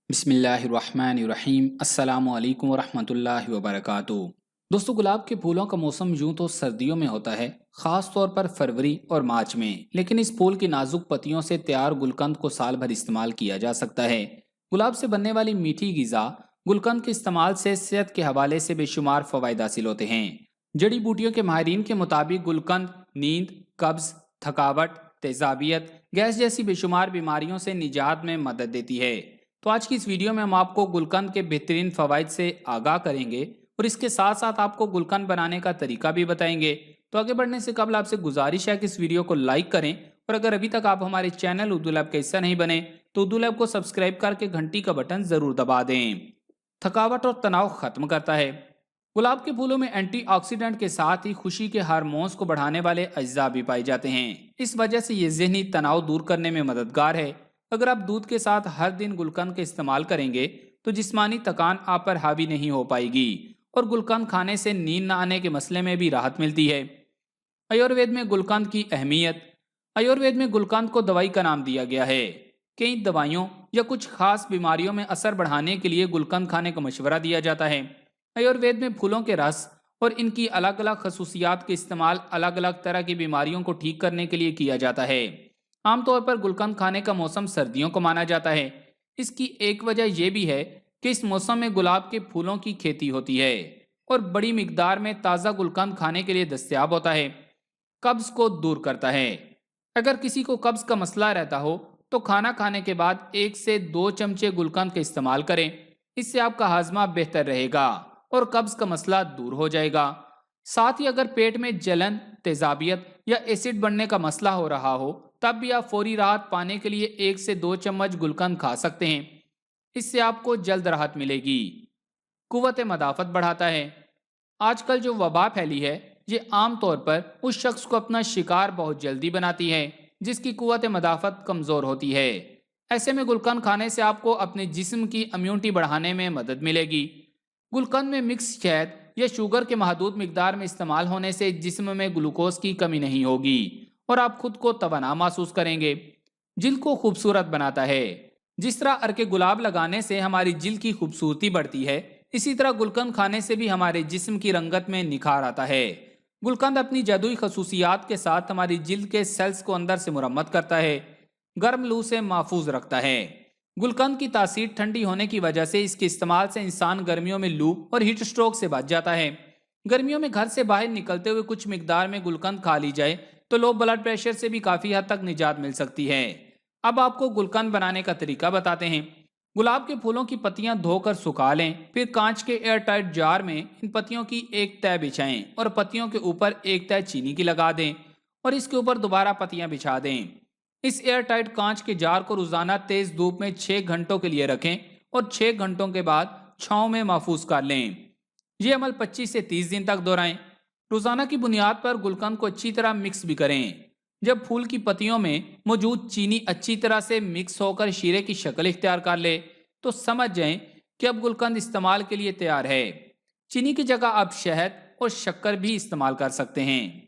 बिस्मिल्लाहिर्रहमानिर्रहीम अस्सलामु अलैकुम वरहमतुल्लाहि वबरकातुहू। दोस्तों, गुलाब के फूलों का मौसम यूं तो सर्दियों में होता है, खास तौर पर फरवरी और मार्च में। लेकिन इस फूल की नाजुक पत्तियों से तैयार गुलकंद को साल भर इस्तेमाल किया जा सकता है। गुलाब से बनने वाली मीठी गिजा गुलकंद के इस्तेमाल से सेहत के हवाले से बेशुमार फवायद हासिल होते हैं। जड़ी बूटियों के माहिरीन के मुताबिक गुलकंद नींद, कब्ज, थकावट, तेजाबियत, गैस जैसी बेशुमार बीमारियों से निजात में मदद देती है। तो आज की इस वीडियो में हम आपको गुलकंद के बेहतरीन फवाइद से आगाह करेंगे और इसके साथ साथ आपको गुलकंद बनाने का तरीका भी बताएंगे। तो आगे बढ़ने से कबल आपसे गुजारिश है कि इस वीडियो को लाइक करें, और अगर अभी तक आप हमारे चैनल उर्दू लैब का हिस्सा नहीं बने तो उर्दू लैब को सब्सक्राइब करके घंटी का बटन जरूर दबा दें। थकावट और तनाव खत्म करता है। गुलाब के फूलों में एंटीऑक्सीडेंट के साथ ही खुशी के हार्मोन्स को बढ़ाने वाले अज्जा भी पाए जाते हैं। इस वजह से ये जहनी तनाव दूर करने में मददगार है। अगर आप दूध के साथ हर दिन गुलकंद का इस्तेमाल करेंगे तो जिस्मानी थकान आप पर हावी नहीं हो पाएगी, और गुलकंद खाने से नींद न आने के मसले में भी राहत मिलती है। आयुर्वेद में गुलकंद की अहमियत। आयुर्वेद में गुलकंद को दवाई का नाम दिया गया है। कई दवाइयों या कुछ खास बीमारियों में असर बढ़ाने के लिए गुलकंद खाने का मशवरा दिया जाता है। आयुर्वेद में फूलों के रस और इनकी अलग अलग खसूसियात के इस्तेमाल अलग अलग तरह की बीमारियों को ठीक करने के लिए किया जाता है। आमतौर पर गुलकंद खाने का मौसम सर्दियों को माना जाता है। इसकी एक वजह यह भी है कि इस मौसम में गुलाब के फूलों की खेती होती है और बड़ी मिकदार में ताज़ा गुलकंद खाने के लिए दस्तयाब होता है। कब्ज को दूर करता है। अगर किसी को कब्ज का मसला रहता हो तो खाना खाने के बाद 1 से 2 चमचे गुलकंद का इस्तेमाल करें। इससे आपका हाजमा बेहतर रहेगा और कब्ज का मसला दूर हो जाएगा। साथ ही अगर पेट में जलन, तेजाबियत या एसिड बढ़ने का मसला हो रहा हो तब भी आप फौरी राहत पाने के लिए 1 से 2 चम्मच गुलकंद खा सकते हैं। इससे आपको जल्द राहत मिलेगी। कुव्वत मदाफत बढ़ाता है। आजकल जो वबा फैली है ये आम तौर पर उस शख्स को अपना शिकार बहुत जल्दी बनाती है जिसकी कुव्वत मदाफत कमजोर होती है। ऐसे में गुलकंद खाने से आपको अपने जिस्म की इम्यूनिटी बढ़ाने में मदद मिलेगी। गुलकंद में मिक्स शहद या शुगर के महदूद मिकदार में इस्तेमाल होने से जिस्म में ग्लूकोज की कमी नहीं होगी और आप खुद को तवाना महसूस करेंगे। जिल्द को खूबसूरत बनाता है। जिस तरह अर्के गुलाब लगाने से हमारी जिल्द की खूबसूरती बढ़ती है, इसी तरह गुलकंद खाने से भी हमारे जिस्म की रंगत में निखार आता है। गुलकंद अपनी जादुई खसूसियात के साथ हमारी जिल्द के सेल्स को अंदर से मुरम्मत करता है, गर्म लू से महफूज रखता है। गुलकंद की तासीर ठंडी होने की वजह से इसके इस्तेमाल से इंसान गर्मियों में लू और हीट स्ट्रोक से बच जाता है। गर्मियों में घर से बाहर निकलते हुए कुछ मिकदार में गुलकंद खा ली जाए तो लो ब्लड प्रेशर से भी काफी हद तक निजात मिल सकती है। अब आपको गुलकंद बनाने का तरीका बताते हैं। गुलाब के फूलों की पत्तियां धोकर सुखा लें, फिर कांच के एयर टाइट जार में इन पत्तियों की एक तह बिछाएं और पत्तियों के ऊपर एक तह चीनी की लगा दें और इसके ऊपर दोबारा पत्तियां बिछा दें। इस एयर टाइट कांच के जार को रोजाना तेज धूप में 6 घंटों के लिए रखें और 6 घंटों के बाद छांव में महफूज कर लें। ये अमल 25 से 30 दिन तक दोहराएं। रोजाना की बुनियाद पर गुलकंद को अच्छी तरह मिक्स भी करें। जब फूल की पत्तियों में मौजूद चीनी अच्छी तरह से मिक्स होकर शीरे की शक्ल इख्तियार कर ले तो समझ जाएं कि अब गुलकंद इस्तेमाल के लिए तैयार है। चीनी की जगह आप शहद और शक्कर भी इस्तेमाल कर सकते हैं।